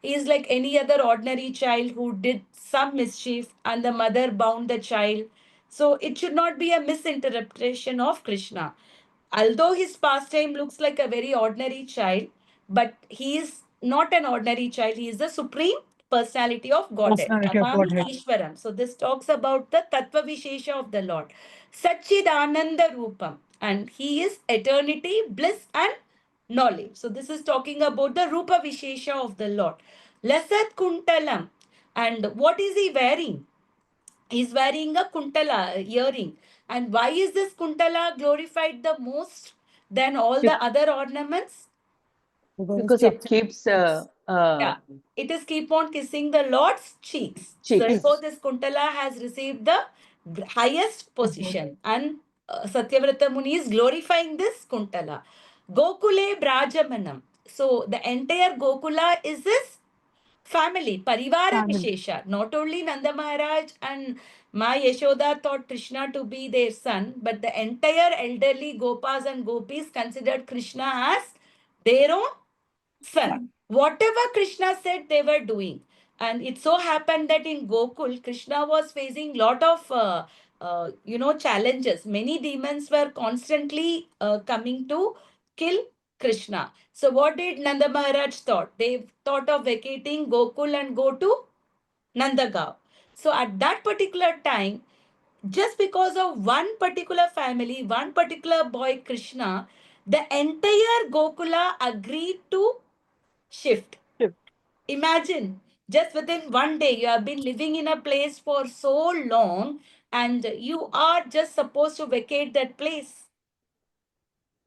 He is like any other ordinary child who did some mischief and the mother bound the child. So it should not be a misinterpretation of Krishna. Although his pastime looks like a very ordinary child, but he is not an ordinary child. He is the supreme personality of Godhead, Personality of Amami Godhead. Ishwaram. So this talks about the Tattva Vishesha of the Lord. Satchidananda Rupam. And he is eternity, bliss, and knowledge. So this is talking about the Rupa Vishesha of the Lord. Lasat Kuntalam. And what is he wearing? He's wearing a kuntala earring. And why is this kuntala glorified the most than all the Be- other ornaments? Because it keeps Yeah, it is keep on kissing the Lord's cheeks. So cheeks. therefore, this kuntala has received the highest position. And Satyavrata Muni is glorifying this kuntala. Gokule Brajamanam. So the entire Gokula is this family, Parivara Family. Vishesha. Not only Nanda Maharaj and Ma Yashoda thought Krishna to be their son, but the entire elderly Gopas and Gopis considered Krishna as their own son. Whatever Krishna said, they were doing. And it so happened that in Gokul, Krishna was facing lot of challenges. Many demons were constantly coming to kill Krishna. So what did Nanda Maharaj thought? They thought of vacating Gokul and go to Nandagaon. So at that particular time, just because of one particular family, one particular boy Krishna, the entire Gokula agreed to shift. Shift. Imagine, just within one day, you have been living in a place for so long and you are just supposed to vacate that place.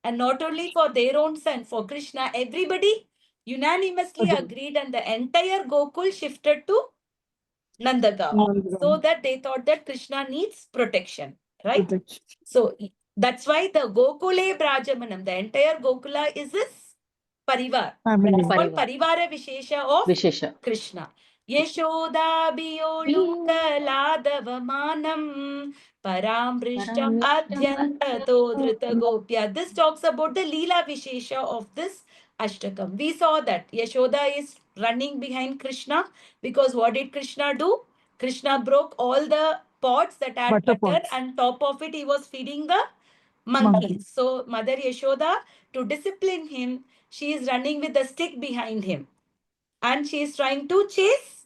And not only for their own son, for Krishna, everybody unanimously agreed and the entire Gokul shifted to Nandagaon. So that they thought that Krishna needs protection, right? So that's why the Gokule Brajamanam, the entire Gokula is this Parivar. Family. That's called Parivara Vishesha of Vishesha. Krishna. Yeshodabiyolukaladavamanam Parambrishtam Adyantato Dritagopya. This talks about the Leela Vishesha of this Ashtakam. We saw that Yashoda is running behind Krishna because what did Krishna do? Krishna broke all the pots that had Butter butter pots. and top of it he was feeding the monkeys. So Mother Yashoda, to discipline him, she is running with a stick behind him and she is trying to chase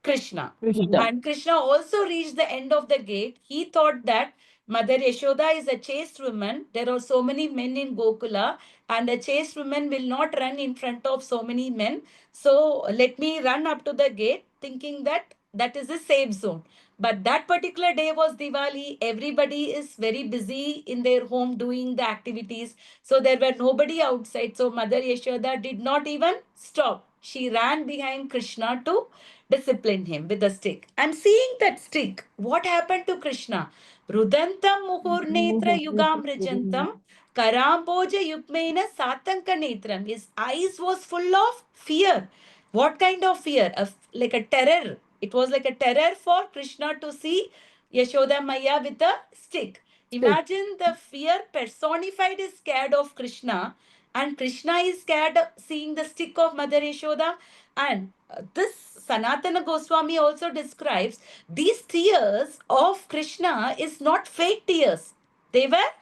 Krishna. And Krishna also reached the end of the gate. He thought that Mother Yashoda is a chaste woman. There are so many men in Gokula, and a chaste woman will not run in front of so many men. So let me run up to the gate, thinking that that is a safe zone. But that particular day was Diwali. Everybody is very busy in their home doing the activities. So there were nobody outside. So Mother Yashoda did not even stop. She ran behind Krishna to discipline him with a stick. And seeing that stick, what happened to Krishna? Rudantam muhurnetra yugam rijantam karamboja yukmena satanka netram. His eyes was full of fear. What kind of fear? Like a terror. It was like a terror for Krishna to see Yashoda Maya with a stick. Imagine the fear personified is scared of Krishna, and Krishna is scared of seeing the stick of Mother Yashoda. And this Sanatana Goswami also describes these tears of Krishna is not fake tears. They were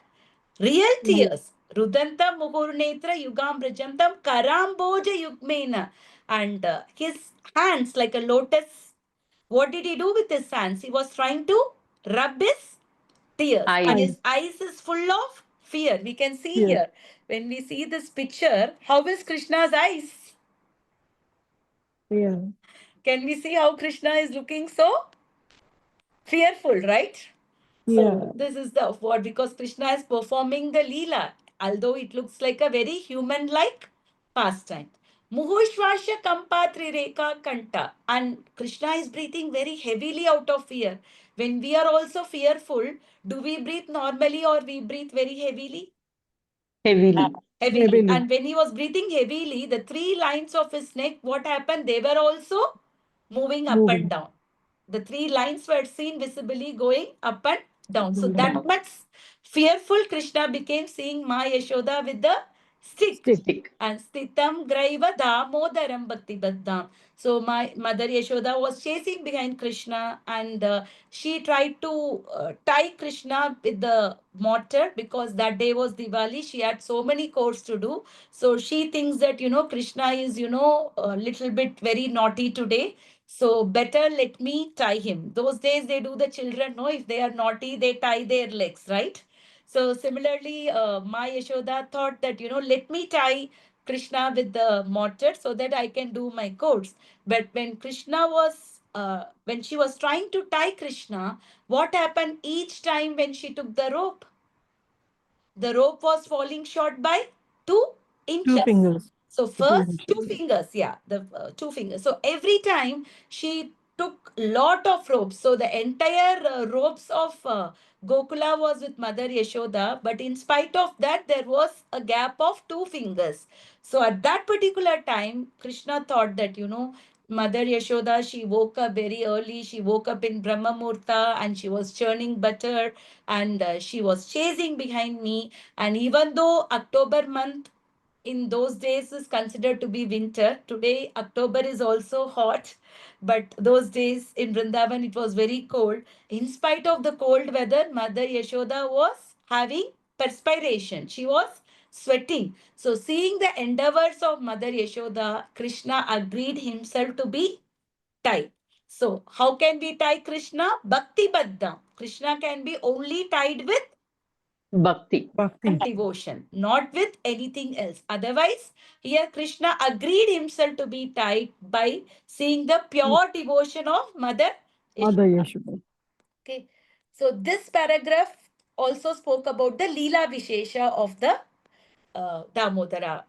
real tears. Rudanta Muhurnetra Yugam Brijantam Karamboja Yugmena. And his hands like a lotus. What did he do with his hands? He was trying to rub his tears. And his eyes is full of fear. We can see here. When we see this picture, how is Krishna's eyes? Yeah. Can we see how Krishna is looking so fearful, right? So this is the what, because Krishna is performing the Leela, although it looks like a very human-like pastime. Muhushvasya Kampatri Rekha Kanta. And Krishna is breathing very heavily out of fear. When we are also fearful, do we breathe normally or we breathe very heavily? Heavily. Heavily. And when he was breathing heavily, the three lines of his neck, what happened? They were also moving up and down. The three lines were seen visibly going up and down. So that much fearful Krishna became seeing Ma Yashoda with the stick. Stick. And Stitam Graiva Damodaram Bhakti Baddam. So my mother Yashoda was chasing behind Krishna, and she tried to tie Krishna with the mortar, because that day was Diwali. She had so many chores to do. So she thinks that, Krishna is, a little bit very naughty today. So better let me tie him. Those days they do, the children know, if they are naughty, they tie their legs, right? So similarly, my Yashoda thought that, let me tie Krishna with the mortar so that I can do my chores. But when she was trying to tie Krishna, what happened each time when she took the rope? The rope was falling short by 2 inches. 2 fingers. So The two first two inches. fingers, yeah, the 2 fingers. So every time she took lot of ropes. So the entire ropes of Gokula was with Mother Yashoda, but in spite of that, there was a gap of 2 fingers. So at that particular time, Krishna thought that, Mother Yashoda, she woke up very early. She woke up in Brahma Murta and she was churning butter, and she was chasing behind me. And even though October month in those days is considered to be winter, today October is also hot, but those days in Vrindavan it was very cold. In spite of the cold weather, Mother Yashoda was having perspiration. She was sweating. So seeing the endeavors of Mother Yashoda, Krishna agreed himself to be tied. So how can we tie Krishna? Bhakti Baddha. Krishna can be only tied with Bhakti. Bhakti. devotion, not with anything else. Otherwise, here Krishna agreed himself to be tied by seeing the pure devotion of Mother Mother Yashoda. Yashoda. Okay. So this paragraph also spoke about the Leela Vishesha of the Damodara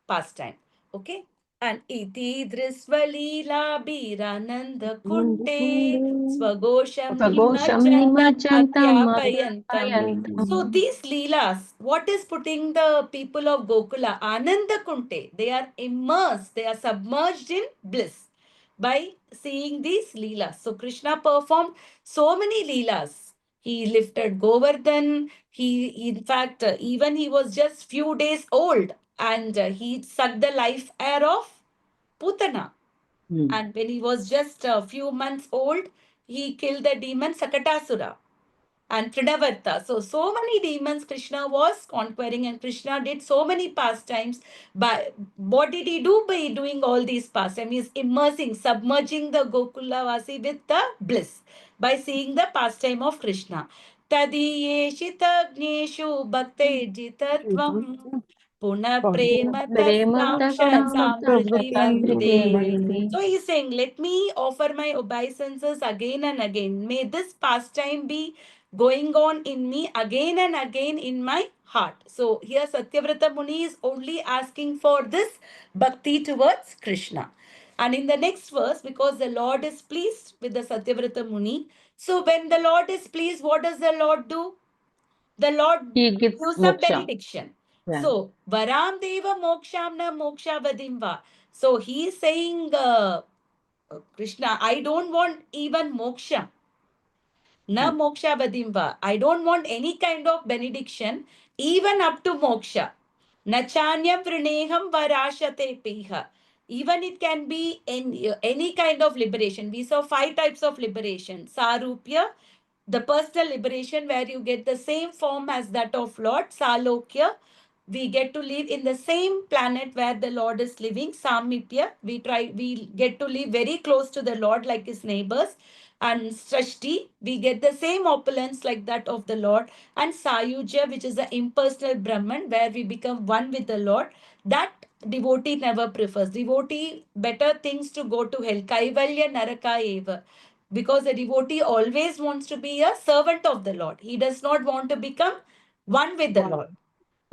pastime. Okay. And iti drisvalila birananda kunte swagosham Swagosham nimachantam nimachantam atyaapayantam. So apayantam. these leelas, what is putting the people of Gokula? Ananda Kunte. They are immersed, they are submerged in bliss by seeing these leelas. So Krishna performed so many leelas. He lifted Govardhan. In fact, even he was just few days old, and he sucked the life air of Putana. And when he was just a few months old, he killed the demon Sakatasura and Trinavarta. So many demons Krishna was conquering, and Krishna did so many pastimes. But what did he do by doing all these pastimes? He is immersing, submerging the Gokulavasi with the bliss by seeing the pastime of Krishna. Tadiyeshitagneshu bhakte jitatvam Puna prema Prema tastam tastam samriti vande. samriti So he's saying, let me offer my obeisances again and again. May this pastime be going on in me again and again in my heart. So here Satyavrata Muni is only asking for this bhakti towards Krishna. And in the next verse, because the Lord is pleased with the Satyavrata Muni, so when the Lord is pleased, what does the Lord do? The Lord He gives gives a moksha. benediction. Yeah. So, Varam Deva Moksham na Moksha Vadimva. So, he is saying, Krishna, I don't want even moksha. Na moksha vadimva. I don't want any kind of benediction, even up to moksha. Nachanyam vrineham varashate piha. Even it can be any kind of liberation. We saw 5 types of liberation. Sarupya, the personal liberation where you get the same form as that of Lord. Salokya, we get to live in the same planet where the Lord is living. Samipya, we get to live very close to the Lord like his neighbors. And Srashti, we get the same opulence like that of the Lord. And Sayuja, which is the impersonal Brahman, where we become one with the Lord. That devotee never prefers. Devotee better things to go to hell. Kaivalya Naraka Eva. Because the devotee always wants to be a servant of the Lord. He does not want to become one with the Lord.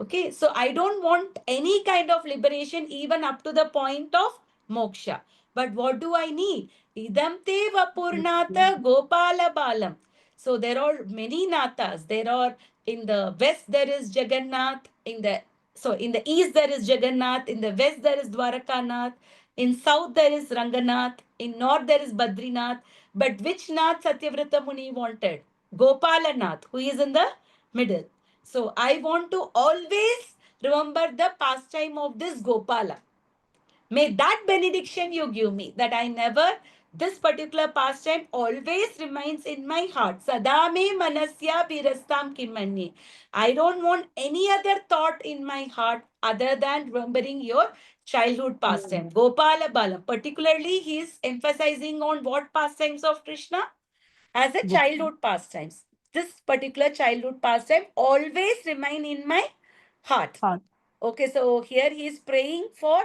Okay, so I don't want any kind of liberation, even up to the point of moksha. But what do I need? Idam te vapurnata gopala balam. So there are many nathas. There are in the west there is Jagannath. In the east there is Jagannath. In the west there is Dwarakanath. In south there is Ranganath. In north there is Badrinath. But which Nath Satyavrata Muni wanted? Gopala Nath, who is in the middle. So I want to always remember the pastime of this Gopala. May that benediction you give me, that I never, this particular pastime always remains in my heart. Sadame manasya virastam kimanye. I don't want any other thought in my heart other than remembering your childhood pastime. Gopala Balam. Particularly, he is emphasizing on what pastimes of Krishna? As a childhood pastimes. This particular childhood pastime always remain in my heart. Heart. Okay, so here he is praying for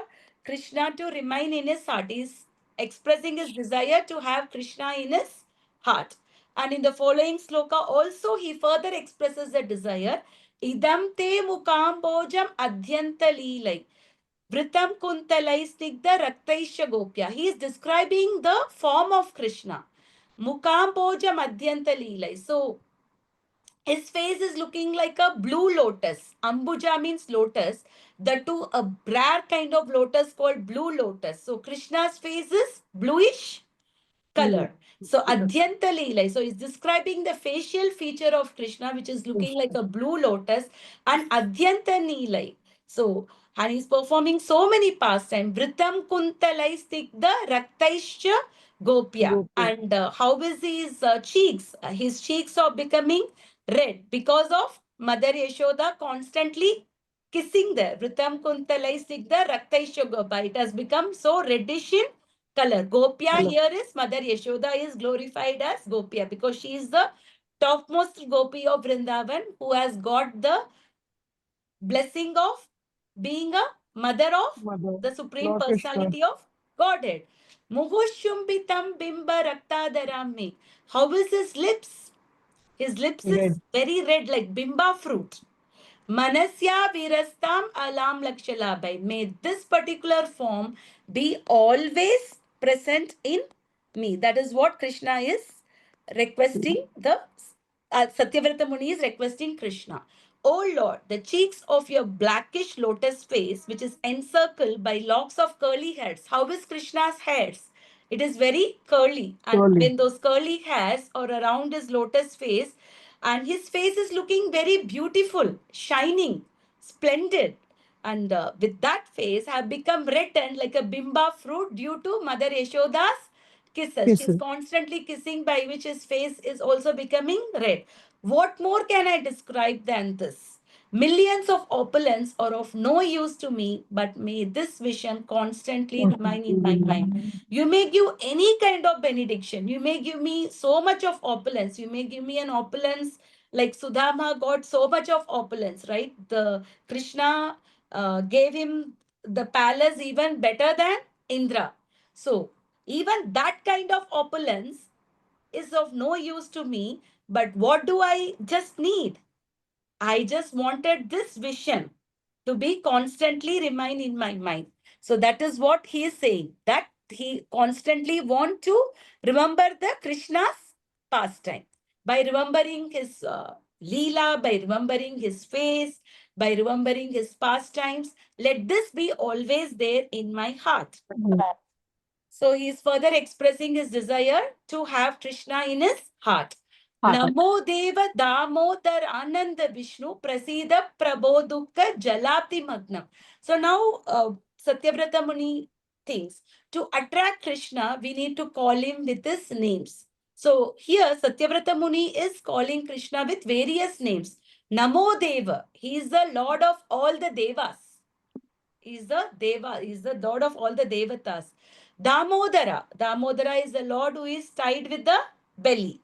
Krishna to remain in his heart. He is expressing his desire to have Krishna in his heart. And in the following sloka also he further expresses the desire. Idam te mukambojam adhyanta leelai. Vritam kuntalai snigdha raktaisha gopya. He is describing the form of Krishna. Mukambojam adhyanta leelai. So his face is looking like a blue lotus. Ambuja means lotus. The two, a rare kind of lotus called blue lotus. So Krishna's face is bluish color. So Adhyanta Leela. So he's describing the facial feature of Krishna, which is looking like a blue lotus, and Adhyanta Neelai. So, and he's performing so many pastimes. Vritam Kuntalai Stigda Raktaischa Gopya. And how is his cheeks? His cheeks are becoming red because of Mother Yashoda constantly kissing there. Vritam Kuntalai Stigda Raktaischa Gopya. It has become so reddish in color. Gopya here is Mother Yashoda is glorified as Gopya because she is the topmost Gopi of Vrindavan who has got the blessing of being a mother of the Supreme Personality of Godhead. Muhushumbitam bimba raktadarammi. How is his lips? His lips is very red like bimba fruit. Manasya virastam alam lakshalabai. May this particular form be always present in me. That is what Krishna is requesting. The Satyavrata Muni is requesting Krishna. O Lord, the cheeks of your blackish lotus face, which is encircled by locks of curly hairs. How is Krishna's hairs? It is very curly. And when those curly hairs are around his lotus face, and his face is looking very beautiful, shining, splendid. And with that face have become reddened like a bimba fruit due to Mother Yashoda's kisses. She's constantly kissing, by which his face is also becoming red. What more can I describe than this? Millions of opulence are of no use to me, but may this vision constantly remain in my mind. You may give any kind of benediction. You may give me so much of opulence. You may give me an opulence like Sudama got so much of opulence, right? The Krishna gave him the palace even better than Indra. So even that kind of opulence is of no use to me. But what do I just need? I just wanted this vision to be constantly remain in my mind. So that is what he is saying, that he constantly want to remember the Krishna's pastime by remembering his Leela, by remembering his face, by remembering his pastimes. Let this be always there in my heart. So he is further expressing his desire to have Krishna in his heart. Namo Deva Damodar Ananda Vishnu Prasida Prabodukka Jalati Magnam. So now Satyavrata Muni thinks to attract Krishna, we need to call him with his names. So here Satyavrata Muni is calling Krishna with various names. Namo Deva, he is the Lord of all the Devas. He is the Deva, he is the Lord of all the Devatas. Damodara. Damodara is the Lord who is tied with the belly.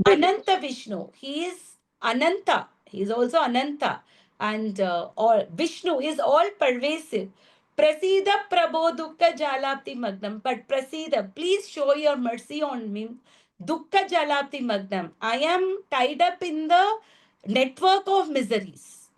Ananta Vishnu. He is Ananta. He is also Ananta. And all Vishnu is all pervasive. Prasida Prabho Dukkha Jalapti Magnam. But Prasida, please show your mercy on me. Dukkha Jalapti Magnam. I am tied up in the network of miseries.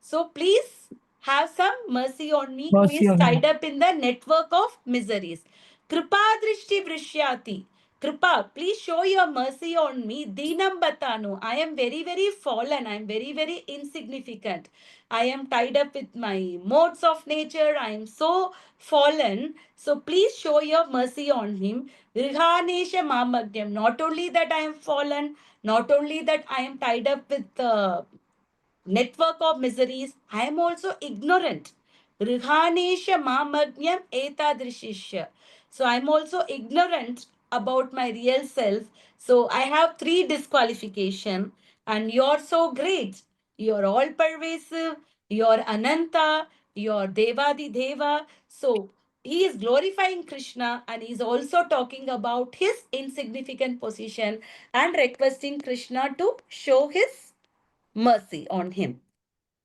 So please have some mercy on me, who is tied up in the network of miseries. Kripa drishti vrishyati. Kripa, please show your mercy on me. Dinam batanu. I am very, very fallen. I am very, very insignificant. I am tied up with my modes of nature. I am so fallen. So please show your mercy on him. Virhanesha mamagyam. Not only that I am fallen, not only that I am tied up with network of miseries. I am also ignorant. Rihanesha mamagnyam etadrishisha. So I'm also ignorant about my real self. So I have 3 disqualification, and you're so great. You're all pervasive, you're Ananta, you're Devadi Deva. So he is glorifying Krishna, and he's also talking about his insignificant position and requesting Krishna to show his mercy on him.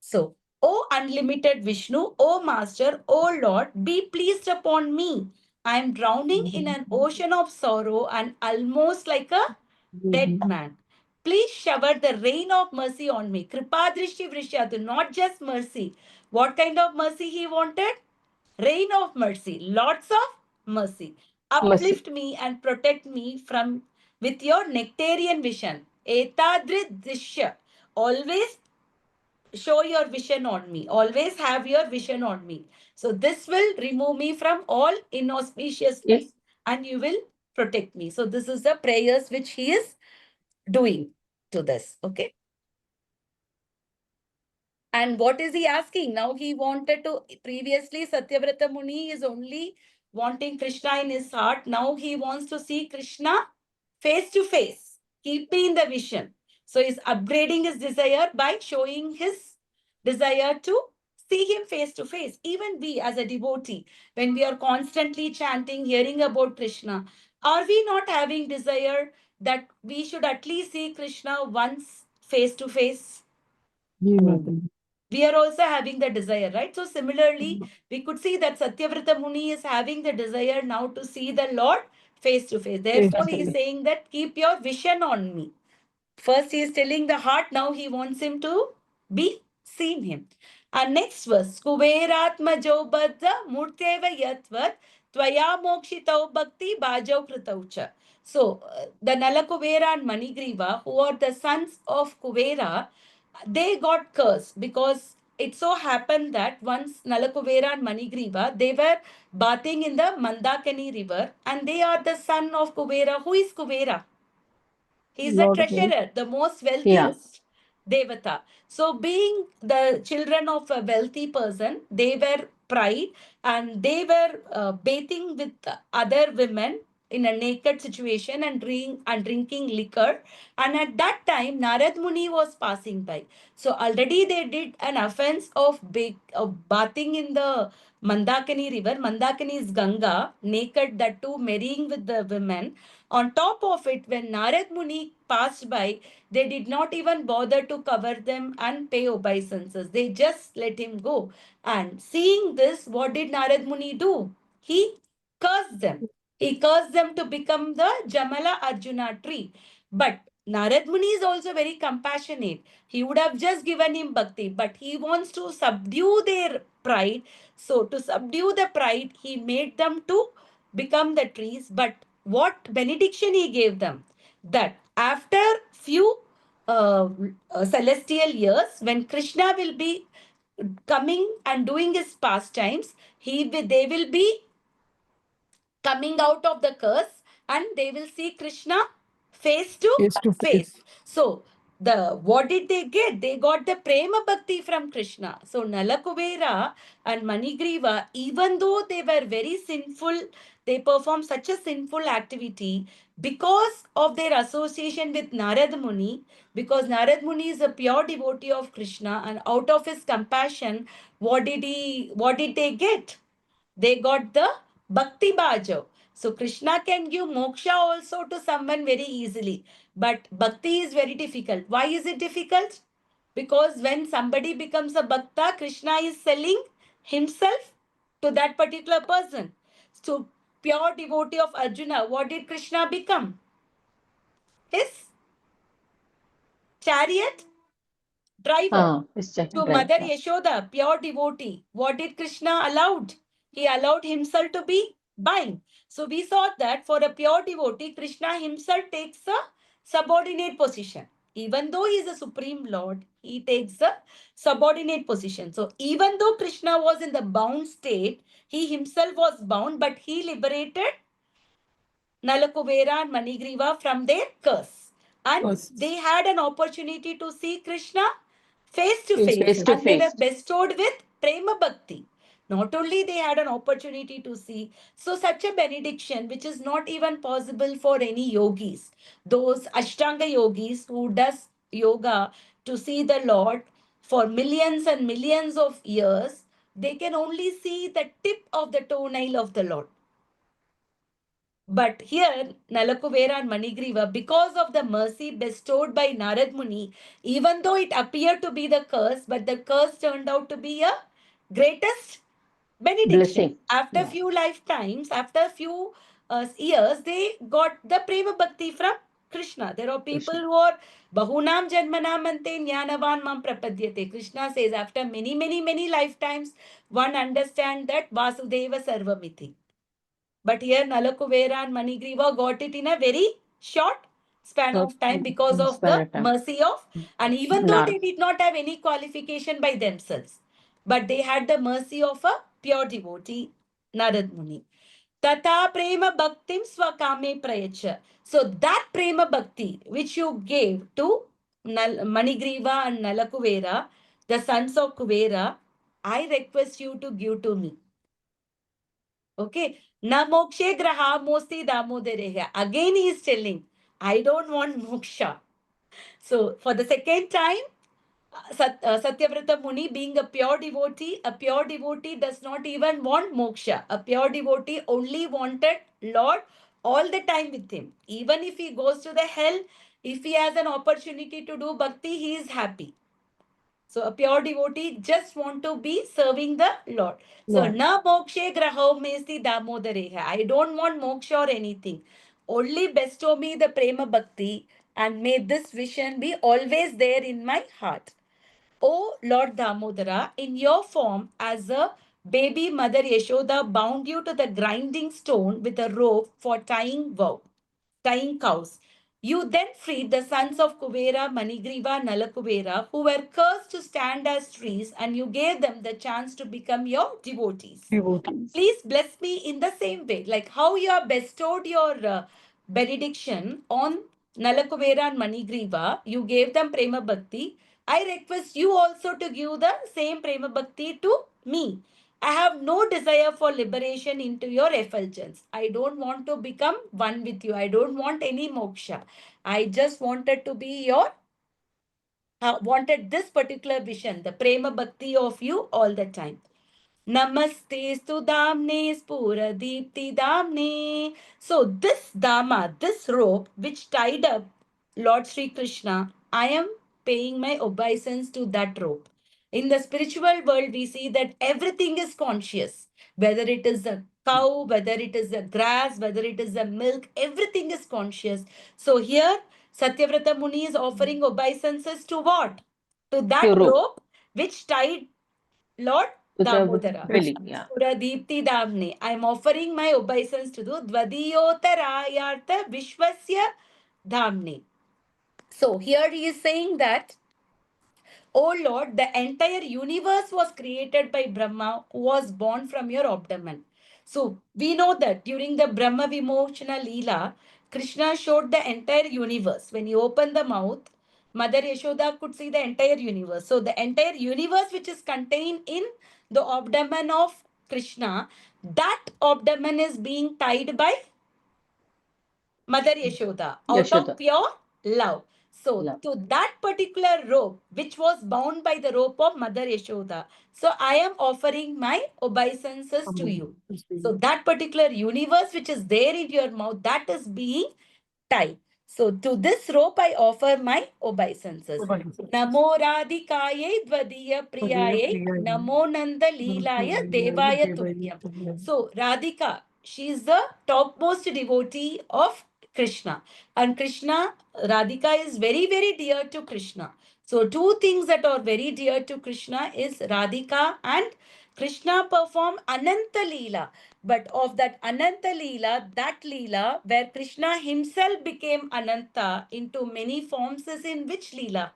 So, O unlimited Vishnu, O Master, O Lord, be pleased upon me. I am drowning in an ocean of sorrow and almost like a dead man. Please shower the rain of mercy on me. Kripa Drishti Vrishyatu, not just mercy. What kind of mercy he wanted? Rain of mercy, lots of mercy. Mercy. Uplift me and protect me from with your nectarian vision. Etadrit Dishya. Always show your vision on me. Always have your vision on me. So this will remove me from all inauspiciousness Yes. and you will protect me. So this is the prayers which he is doing to this. Okay. And what is he asking? Now he wanted to, previously Satyavrata Muni is only wanting Krishna in his heart. Now he wants to see Krishna face to face, keeping the vision. So he's upgrading his desire by showing his desire to see him face to face. Even we as a devotee, when we are constantly chanting, hearing about Krishna, are we not having desire that we should at least see Krishna once face to face? We are also having the desire, right? So similarly, we could see that Satyavrata Muni is having the desire now to see the Lord face to face. Therefore, he is saying that keep your vision on me. First, he is telling the heart, now he wants him to be seen him. And next verse, Kuberatma Jobadha Murteva Yatvat Tvaya Mokshitau Bhakti Bhajau Kritaucha. So, the Nalakubera and Manigriva, who are the sons of Kubera, they got cursed because it so happened that once Nalakuvera and Manigriva, they were bathing in the Mandakani river and they are the son of Kubera. Who is Kubera? He is the Lord treasurer, the most Yeah. wealthiest devata. So, being the children of a wealthy person, they were pride and they were bathing with other women in a naked situation and drinking liquor. And at that time, Narad Muni was passing by. So already they did an offense of bathing in the Mandakini river. Mandakini is Ganga, naked, that too, marrying with the women. On top of it, when Narad Muni passed by, they did not even bother to cover them and pay obeisances. They just let him go. And seeing this, what did Narad Muni do? He cursed them. He cursed them to become the Jamala Arjuna tree. But Narad Muni is also very compassionate. He would have just given him bhakti, but he wants to subdue their pride. So, to subdue the pride, he made them to become the trees. But what benediction he gave them? That after few celestial years, when Krishna will be coming and doing his pastimes, they will be coming out of the curse and they will see Krishna face to face. So, what did they get? They got the prema bhakti from Krishna. So, Nalakubera and Manigriva, even though they were very sinful, they performed such a sinful activity because of their association with Narad Muni, because Narad Muni is a pure devotee of Krishna, and out of his compassion, what did they get? They got the Bhakti Bhajo. So Krishna can give moksha also to someone very easily. But Bhakti is very difficult. Why is it difficult? Because when somebody becomes a Bhakta, Krishna is selling himself to that particular person. So pure devotee of Arjuna, what did Krishna become? His chariot driver. It's right. To Mother Yashoda, pure devotee, what did Krishna allowed? He allowed himself to be bind. So we saw that for a pure devotee, Krishna himself takes a subordinate position. Even though he is a supreme Lord, he takes a subordinate position. So even though Krishna was in the bound state, he himself was bound, but he liberated Nalakuvera and Manigriva from their curse. And they had an opportunity to see Krishna face to Face face, to and they were face. bestowed with prema bhakti. Not only they had an opportunity to see, so such a benediction, which is not even possible for any yogis, those Ashtanga yogis who does yoga to see the Lord for millions and millions of years, they can only see the tip of the toenail of the Lord. But here, Nalakuvera and Manigriva, because of the mercy bestowed by Narad Muni, even though it appeared to be the curse, but the curse turned out to be a greatest benediction. Blessing. After Yeah. few lifetimes, after few years, they got the Prema Bhakti from Krishna. There are people Krishna. who are Bahunam Janmanamante Jnanavan Mam Prapadyate. Krishna says, after many, many, many lifetimes, one understands that Vasudeva Sarvamiti. But here Nalakuvera and Manigriva got it in a very short span of time because of the mercy of, and even though they did not have any qualification by themselves, but they had the mercy of a pure devotee, Narad Muni. Tata prema bhaktim swakame prayacha. So that prema bhakti which you gave to Manigriva and Nalakuvera, the sons of Kuvera, I request you to give to me. Okay. Na mokshe graha mosti damodareha. Again he is telling, I don't want moksha. So for the second time, Satyavrata Muni, being a pure devotee does not even want moksha. A pure devotee only wanted Lord all the time with him. Even if he goes to the hell, if he has an opportunity to do bhakti, he is happy. So a pure devotee just want to be serving the Lord. So na mokshe graho mesti damodareha. I don't want moksha or anything. Only bestow me the prema bhakti, and may this vision be always there in my heart. O Lord Damodara, in your form as a baby, Mother Yashoda bound you to the grinding stone with a rope for tying cows. You then freed the sons of Kuvera, Manigriva, Nalakuvera, who were cursed to stand as trees, and you gave them the chance to become your devotees. Please bless me in the same way, like how you have bestowed your benediction on Nalakuvera and Manigriva, you gave them Prema Bhakti. I request you also to give the same Prema Bhakti to me. I have no desire for liberation into your effulgence. I don't want to become one with you. I don't want any moksha. I just wanted to be your, wanted this particular vision, the Prema Bhakti of you all the time. Namaste Sudamne Spura Deepti Damne. So this Dama, this rope which tied up Lord Sri Krishna, I am paying my obeisance to that rope. In the spiritual world, we see that everything is conscious. Whether it is a cow, whether it is a grass, whether it is a milk, everything is conscious. So here, Satyavrata Muni is offering obeisances to what? To that rope which tied Lord Damodara. Puradipti Damne. I am offering my obeisance to the Dvadiyotarayartha Vishwasya Damne. So here he is saying that, O Lord, the entire universe was created by Brahma, who was born from your abdomen. So we know that during the Brahma Vimochana Leela, Krishna showed the entire universe. When he opened the mouth, Mother Yashoda could see the entire universe. So the entire universe which is contained in the abdomen of Krishna, that abdomen is being tied by Mother Yashoda out of pure love. So to that particular rope, which was bound by the rope of Mother Yashoda, so I am offering my obeisances to you. So that particular universe which is there in your mouth, that is being tied. So to this rope I offer my obeisances. Namo Radhikaye Dvadiya Priyaye Namo Nanda Leelaya Devaya Tuvyam. So Radhika, she is the topmost devotee of Krishna. And Krishna, Radhika is very, very dear to Krishna. So two things that are very dear to Krishna is Radhika and Krishna performed Ananta Leela. But of that Ananta Leela, that Leela where Krishna himself became Ananta into many forms is in which Leela?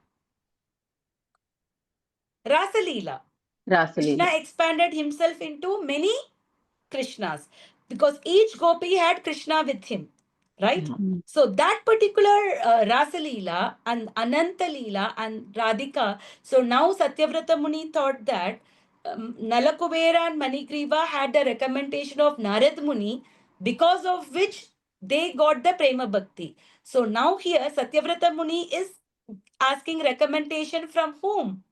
Rasa Leela. Krishna expanded himself into many Krishnas because each gopi had Krishna with him. right? So that particular Rasa Leela and Ananta Leela and Radhika. So now Satyavrata Muni thought that Nalakubera and Manigriva had the recommendation of Narad Muni, because of which they got the Prema Bhakti. So now here Satyavrata Muni is asking recommendation from whom?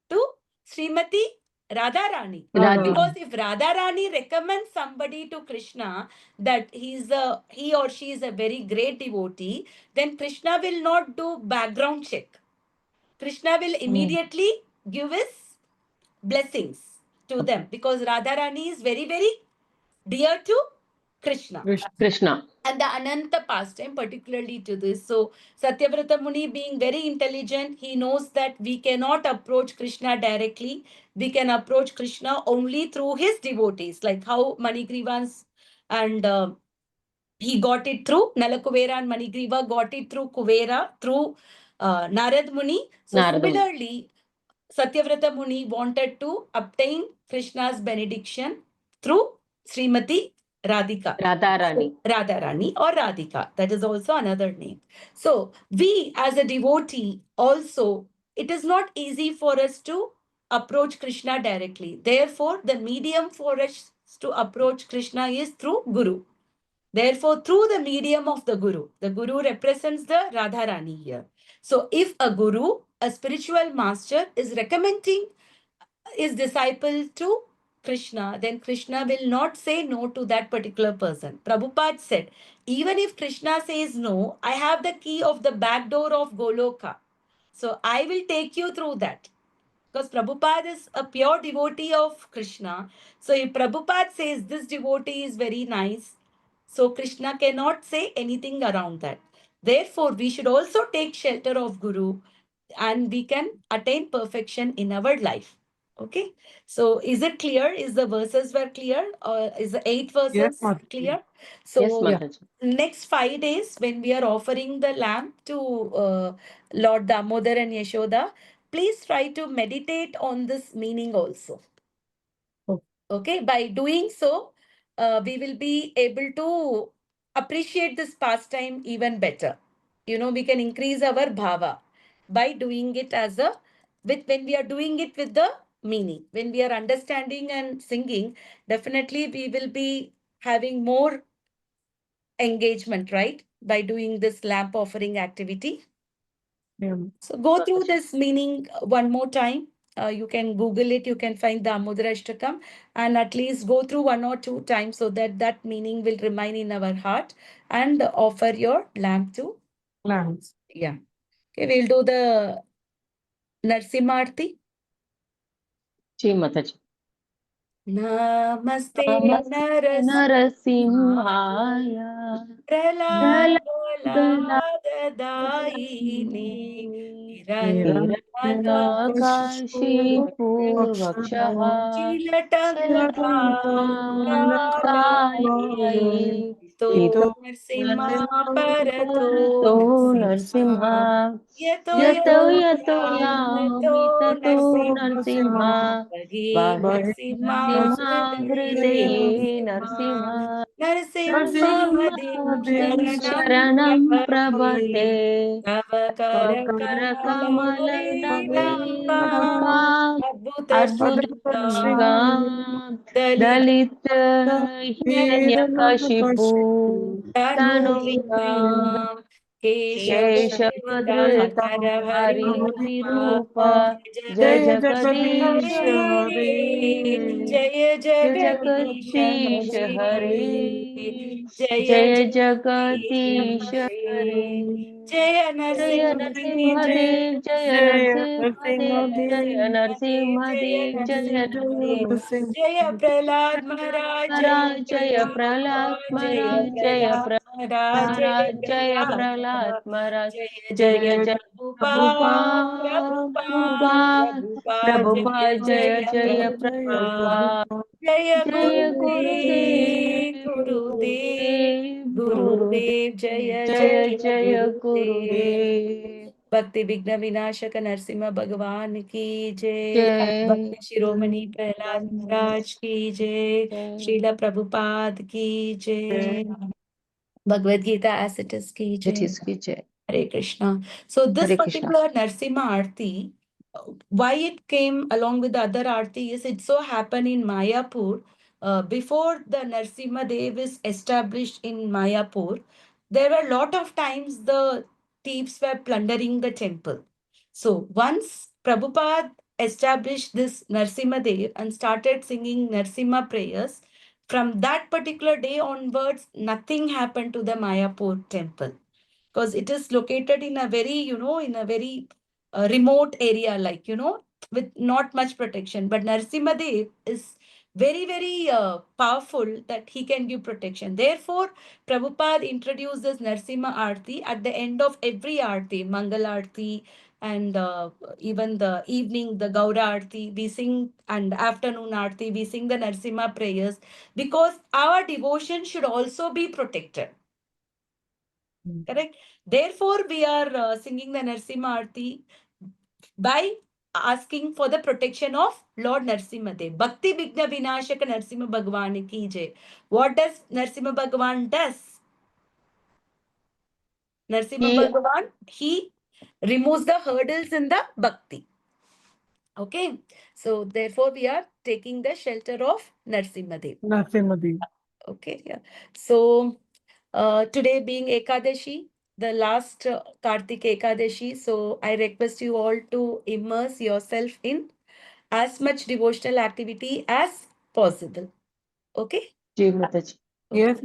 To Srimati Radharani. Radhika. Because if Radharani recommends somebody to Krishna that he or she is a very great devotee, then Krishna will not do background check. Krishna will immediately give his blessings to them, because Radharani is very, very dear to Krishna. Krishna. And the Ananta pastime, particularly to this. So, Satyavrata Muni, being very intelligent, he knows that we cannot approach Krishna directly. We can approach Krishna only through his devotees, like how Manigrivans and he got it through Nalakuvera, and Manigriva got it through Kuvera, through Narad Muni. So, Narada Muni. similarly, Satyavrata Muni wanted to obtain Krishna's benediction through Srimati Radhika. Radharani. Radharani or Radhika. That is also another name. So, we as a devotee also, it is not easy for us to approach Krishna directly. Therefore, the medium for us to approach Krishna is through Guru. Therefore, through the medium of the Guru represents the Radharani here. So, if a Guru, a spiritual master, is recommending his disciple to Krishna, then Krishna will not say no to that particular person. Prabhupada said, even if Krishna says no, I have the key of the back door of Goloka. So I will take you through that. Because Prabhupada is a pure devotee of Krishna. So if Prabhupada says this devotee is very nice, so Krishna cannot say anything around that. Therefore, we should also take shelter of Guru, and we can attain perfection in our life. Okay. So is it clear? Is the verses were clear? Or is the 8 verses clear? So Yes, Mataji. next 5 days, when we are offering the lamp to Lord Damodar and Yashoda, please try to meditate on this meaning also. Okay, by doing so, we will be able to appreciate this pastime even better. You know, we can increase our bhava by doing it as a with when we are doing it with the meaning. When we are understanding and singing, definitely we will be having more engagement, right? By doing this lamp offering activity. So go through this meaning one more time. You can Google it. You can find the Damodara Ashtakam, and at least go through 1 or 2 times so that that meaning will remain in our heart, and offer your lamp to lamps. Yeah. Okay, we'll do the Narsimarti. Ji Mataji. Namaste Narasimhaya. Praladalayini Hiranakashi Purvakshah Chilatankarai Hito Narsimha Parato Narsimha Yato Yato Yato Yami Tato Narsimha Bahi Narsimha Narsimha Hridaye Narsimha Narsimha Sharanam Prabhate Tava Karakamalaname Karakamalanam Adbhutam Dalit Hiranyakashipu Tanuyam Keshavadridhari Virupa Jai Jagadish Hare Jaya Jai Jagadish Jagadish Hare Jaya Jai Jagadish Jagadish Hare Jaya Jaya Narsimhadev Narsimhadev, Jaya Narsimhadev, Jaya Narsimhadev, Jaya Narsimhadev. Jaya Prahlad Maharaj, Jaya Maharaj, Jaya Prahlad Prahlad Maharaj, Jaya Maharaj, Jaya Prahlad Prahlad Maharaj, Jaya Maharaj, Jaya Prahlad Prahlad Maharaj, Maharaj, Jaya Jaya Jaya Jaya Prabhupada, Prabhupada, Prabhupada, Prabhupada, Prabhupada, Prabhupada, Jaya Jaya Jaya Jaya Prabhupada, Prabhupada, Jaya Jaya Gurudev, Gurudev, Gurudev, Gurudev, Gurudev, Gurudev, Jaya Jaya Jaya Jaya Gurudev. Gurudev. भक्ति विघ्न विनाशक नरसिम्हा भगवान की जय। जय भक्ति शिरोमणि प्रहलाद महाराज की जय। जय श्रीला प्रभुपाद की जय। Bhagavad Gita as it is ki It jai. is ki jai. Hare Krishna. So this Hare Krishna. particular Narsimha Aarti, why it came along with the other Aarti is it so happened in Mayapur. Before the Narsimha Dev is established in Mayapur, there were a lot of times the thieves were plundering the temple. So once Prabhupada established this Narsimha Dev and started singing Narsimha prayers, from that particular day onwards, nothing happened to the Mayapur temple because it is located in a very, in a very remote area, like, with not much protection. But Narsimhadev is very, very powerful that he can give protection. Therefore, Prabhupada introduced this Narsimha Aarti at the end of every Aarti, Mangal Aarti, and even the evening, the Gaura Aarti, we sing, and afternoon Aarti, we sing the Narsimha prayers because our devotion should also be protected. Correct. Therefore, we are singing the Narsimha Aarti by asking for the protection of Lord Narsimha Dev. Bhakti Vigna Vinashaka Narsimha Bhagwan ki jai. What does Narsimha Bhagwan does? Narsimha He Bhagwan, he removes the hurdles in the bhakti. Okay. So therefore, we are taking the shelter of Narsimha Dev. Narsimha. Okay. Yeah. So today being Ekadashi, the last Kartik Ekadashi. So I request you all to immerse yourself in as much devotional activity as possible. Okay? Ji Mataji. Yes,